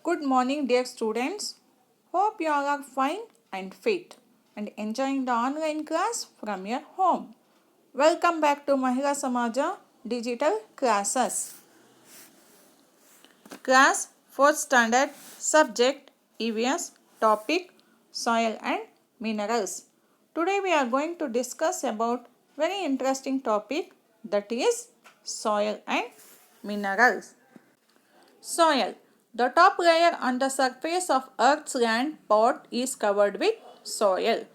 Good morning, dear students. Hope you all are fine and fit and enjoying the online class from your home. Welcome back to Mahila Samaja Digital Classes. Class 4th Standard Subject EVS Topic Soil and Minerals. Today we are going to discuss about very interesting topic, that is soil and minerals. Soil. The top layer on the surface of Earth's land pot is covered with soil.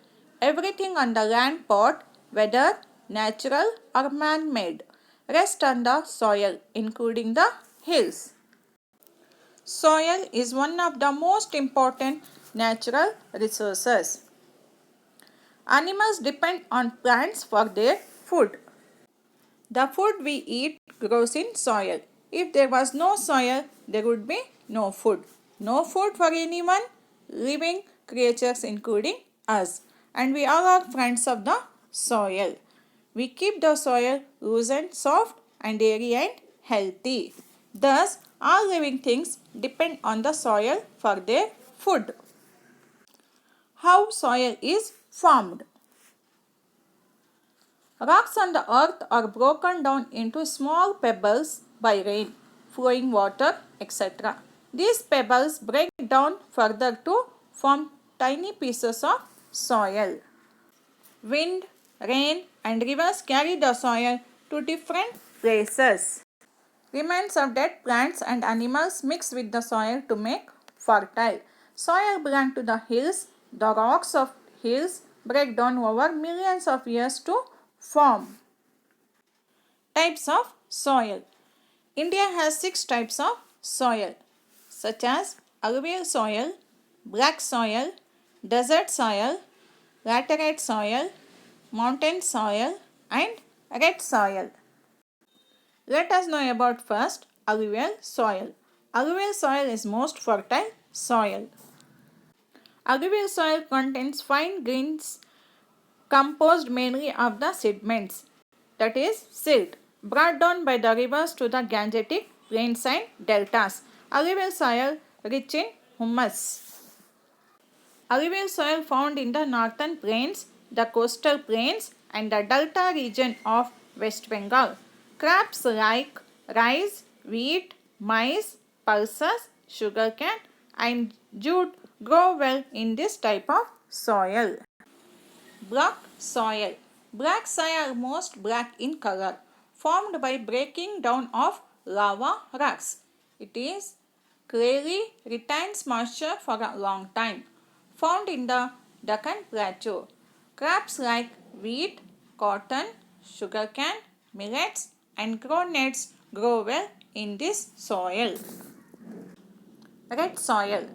Everything on the land pot, whether natural or man-made, rests on the soil, including the hills. Soil is one of the most important natural resources. Animals depend on plants for their food. The food we eat grows in soil. If there was no soil, there would be no food. No food for anyone, living creatures including us. And we all are friends of the soil. We keep the soil loose and soft and airy and healthy. Thus, all living things depend on the soil for their food. How soil is formed? Rocks on the earth are broken down into small pebbles by rain, flowing water, etc. These pebbles break down further to form tiny pieces of soil. Wind, rain, and rivers carry the soil to different places. Remains of dead plants and animals mix with the soil to make fertile. Soil belongs to the hills. The rocks of hills break down over millions of years to form. Types of soil. India has 6 types of soil, such as alluvial soil, black soil, desert soil, laterite soil, mountain soil, and red soil. Let us know about first alluvial soil. Alluvial soil is most fertile soil. Alluvial soil contains fine grains composed mainly of the sediments, that is silt, brought down by the rivers to the Gangetic plains and deltas. Alluvial soil rich in humus. Alluvial soil found in the northern plains, the coastal plains, and the delta region of West Bengal. Crops like rice, wheat, maize, pulses, sugarcane, and jute grow well in this type of soil. Black soil. Black soil are most black in color, formed by breaking down of lava rocks. It is clearly retains moisture for a long time. Found in the Deccan Plateau. Crops like wheat, cotton, sugarcane, millets, and groundnuts grow well in this soil. Red soil.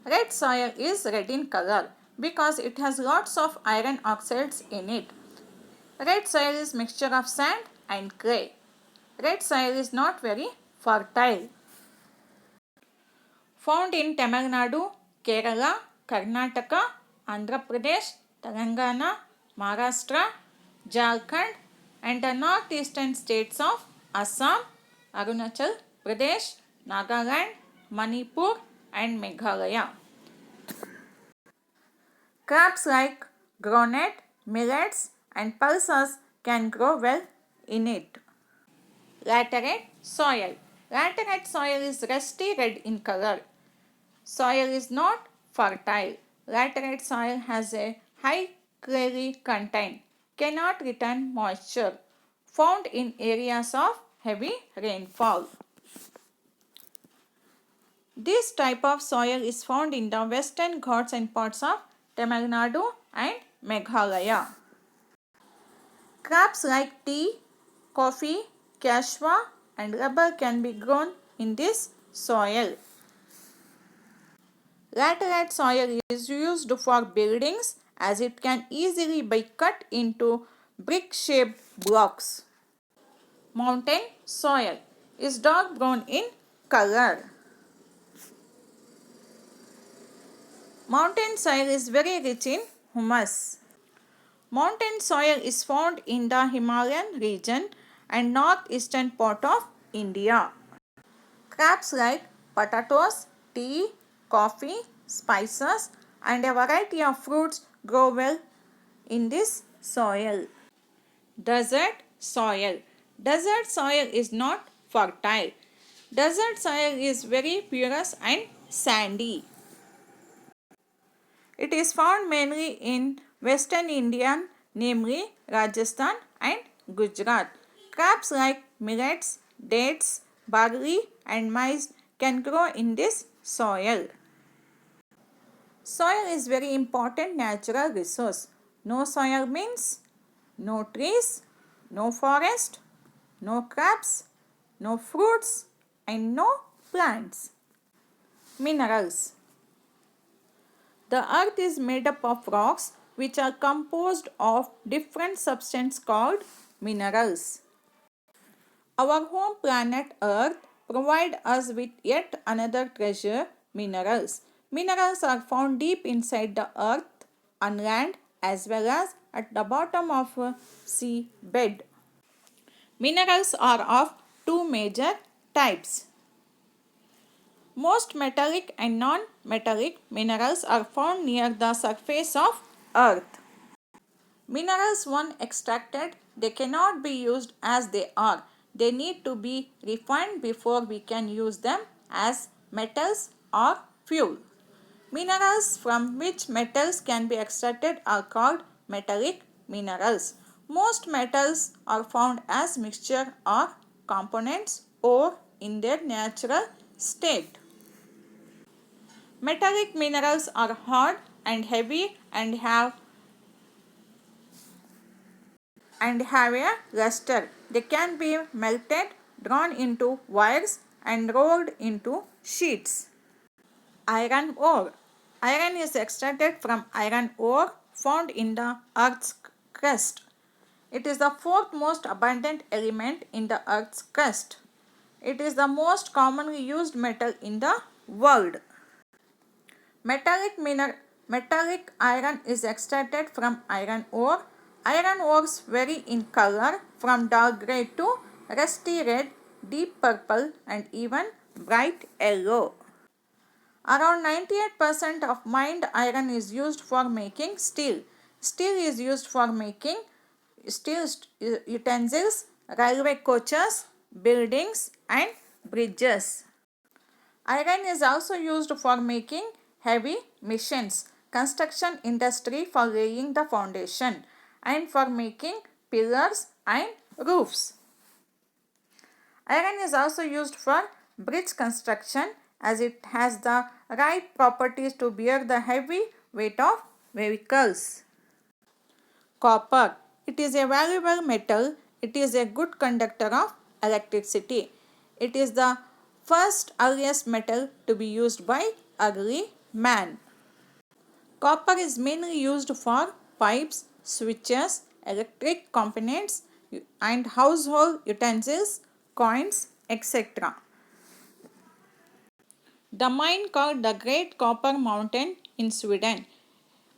Red soil is red in color because it has lots of iron oxides in it. Red soil is mixture of sand and clay. Red soil is not very fertile. Found in Tamil Nadu, Kerala, Karnataka, Andhra Pradesh, Telangana, Maharashtra, Jharkhand, and the northeastern states of Assam, Arunachal Pradesh, Nagaland, Manipur, and Meghalaya. Crops like groundnut, millets, and pulses can grow well in it. Laterite soil. Laterite soil is rusty red in color. Soil is not fertile. Laterite soil has a high clay content, cannot retain moisture, found in areas of heavy rainfall. This type of soil is found in the western Ghats and parts of Tamil Nadu and Meghalaya. Crops like tea, coffee, cashew, and rubber can be grown in this soil. Laterite soil is used for buildings as it can easily be cut into brick-shaped blocks. Mountain soil is dark brown in color. Mountain soil is very rich in humus. Mountain soil is found in the Himalayan region and northeastern part of India. Crops like potatoes, tea, coffee, spices, and a variety of fruits grow well in this soil. Desert soil. Desert soil is not fertile. Desert soil is very porous and sandy. It is found mainly in western India, namely Rajasthan and Gujarat. Crops like millets, dates, barley, and maize can grow in this soil. Soil is very important natural resource. No soil means no trees, no forest, no crops, no fruits, and no plants. Minerals. The earth is made up of rocks which are composed of different substances called minerals. Our home planet Earth provides us with yet another treasure, minerals. Minerals are found deep inside the earth, on land, as well as at the bottom of a sea bed. Minerals are of two major types. Most metallic and non-metallic minerals are found near the surface of earth. Minerals once extracted, they cannot be used as they are. They need to be refined before we can use them as metals or fuel. Minerals from which metals can be extracted are called metallic minerals. Most metals are found as mixture or components or in their natural state. Metallic minerals are hard and heavy and have a luster. They can be melted, drawn into wires and rolled into sheets. Iron ore. Iron is extracted from iron ore found in the earth's crust. It is the fourth most abundant element in the earth's crust. It is the most commonly used metal in the world. Metallic iron is extracted from iron ore. Iron ores vary in color from dark gray to rusty red, deep purple, and even bright yellow. Around 98% of mined iron is used for making steel. Steel is used for making steel utensils, railway coaches, buildings, and bridges. Iron is also used for making heavy machines, construction industry for laying the foundation, and for making pillars and roofs. Iron is also used for bridge construction as it has the right properties to bear the heavy weight of vehicles. Copper. It is a valuable metal. It is a good conductor of electricity. It is the first earliest metal to be used by early man. Copper is mainly used for pipes, switches, electric components and household utensils, coins, etc. The mine called the Great Copper Mountain in Sweden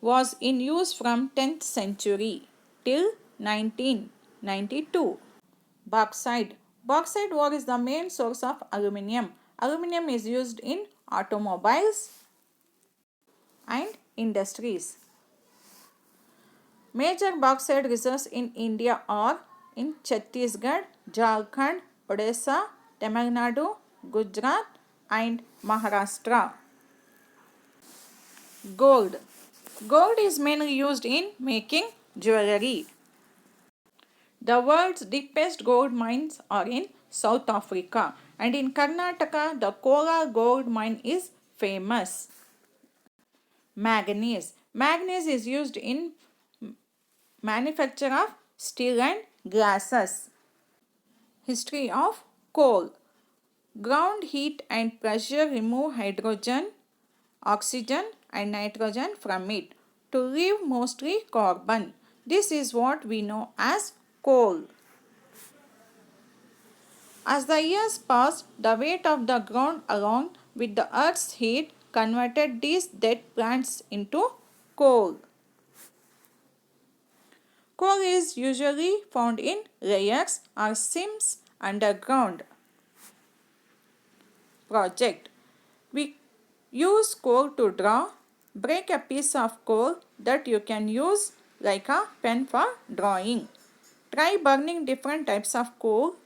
was in use from 10th century till 1992. Bauxite. Bauxite ore is the main source of aluminium. Aluminium is used in automobiles and industries. Major bauxite reserves in India are in Chhattisgarh, Jharkhand, Odisha, Tamil Nadu, Gujarat and Maharashtra. Gold. Gold is mainly used in making jewelry. The world's deepest gold mines are in South Africa and in Karnataka the Kola gold mine is famous. Manganese. Manganese is used in manufacture of steel and glasses. History of coal. Ground heat and pressure remove hydrogen, oxygen and nitrogen from it to leave mostly carbon. This is what we know as coal. As the years passed, the weight of the ground along with the earth's heat converted these dead plants into coal. Coal is usually found in layers or seams underground. Project. We Use coal to draw. Break a piece of coal that you can use like a pen for drawing. Try burning different types of coal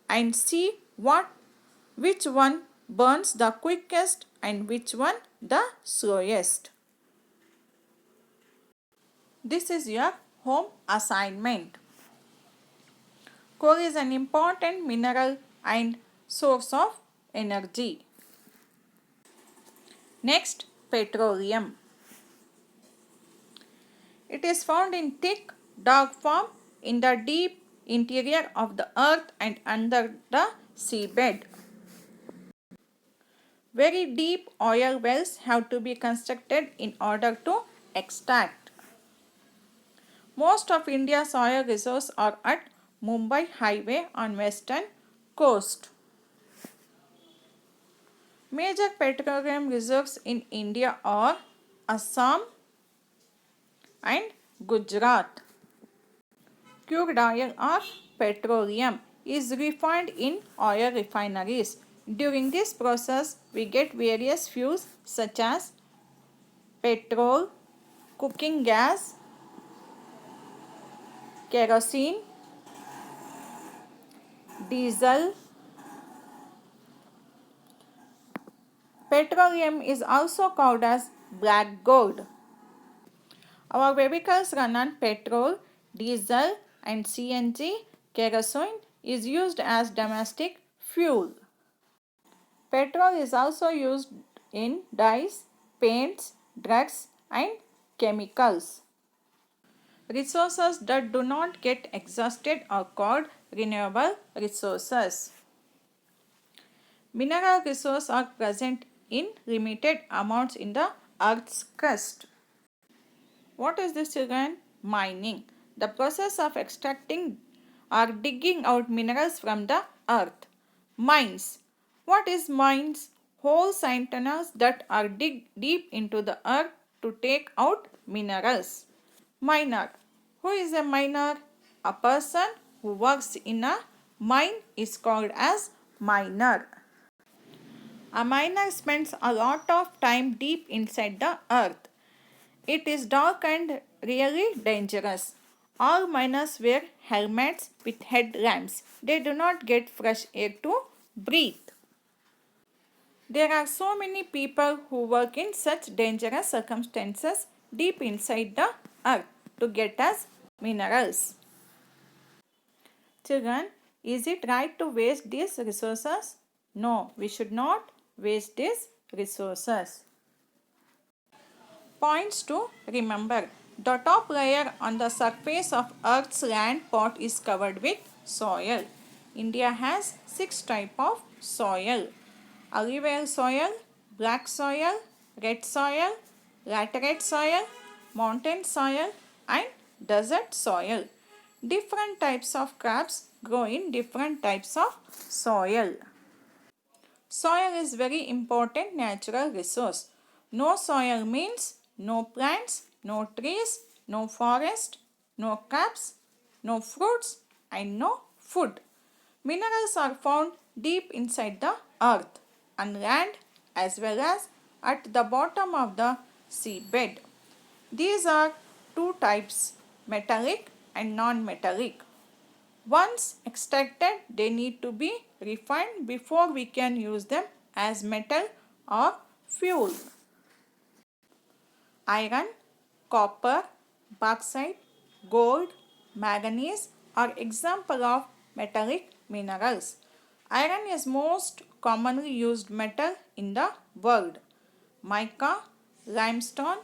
and see which one burns the quickest and which one the slowest. This is your home assignment. Coal is an important mineral and source of energy. Next, petroleum. It is found in thick, dark form in the deep interior of the earth and under the seabed. Very deep oil wells have to be constructed in order to extract. Most of India's oil reserves are at Mumbai Highway on western coast. Major petroleum reserves in India are Assam and Gujarat. Crude oil or petroleum is refined in oil refineries. During this process, we get various fuels such as petrol, cooking gas, kerosene, diesel. Petroleum is also called as black gold. Our vehicles run on petrol, diesel and CNG. Kerosene is used as domestic fuel. Petrol is also used in dyes, paints, drugs and chemicals. Resources that do not get exhausted are called renewable resources. Mineral resources are present in limited amounts in the earth's crust. What is this again? Mining. The process of extracting or digging out minerals from the earth. Mines. What is mines? Holes and tunnels that are digged deep into the earth to take out minerals. Miner. Who is a miner? A person who works in a mine is called as miner. A miner spends a lot of time deep inside the earth. It is dark and really dangerous. All miners wear helmets with headlamps. They do not get fresh air to breathe. There are so many people who work in such dangerous circumstances deep inside the earth to get us minerals. Children, is it right to waste these resources? No, we should not waste these resources. Points to remember. The top layer on the surface of Earth's land pot is covered with soil. India has 6 types of soil. Alluvial soil, black soil, red soil, laterite soil, mountain soil and desert soil. Different types of crops grow in different types of soil. Soil is very important natural resource. No soil means no plants, no trees, no forest, no crops, no fruits and no food. Minerals are found deep inside the earth, on land as well as at the bottom of the seabed. These are two types, metallic and non-metallic. Once extracted, they need to be refined before we can use them as metal or fuel. Iron, copper, bauxite, gold, manganese are examples of metallic minerals. Iron is most commonly used metal in the world. Mica, limestone,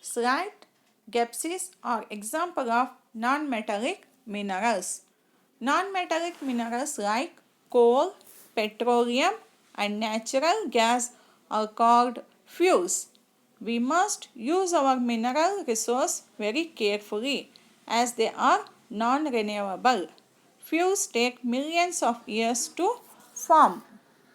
slate, gypsum are examples of non-metallic minerals. Non-metallic minerals like coal, petroleum and natural gas are called fuels. We must use our mineral resource very carefully as they are non-renewable. Fuels take millions of years to form.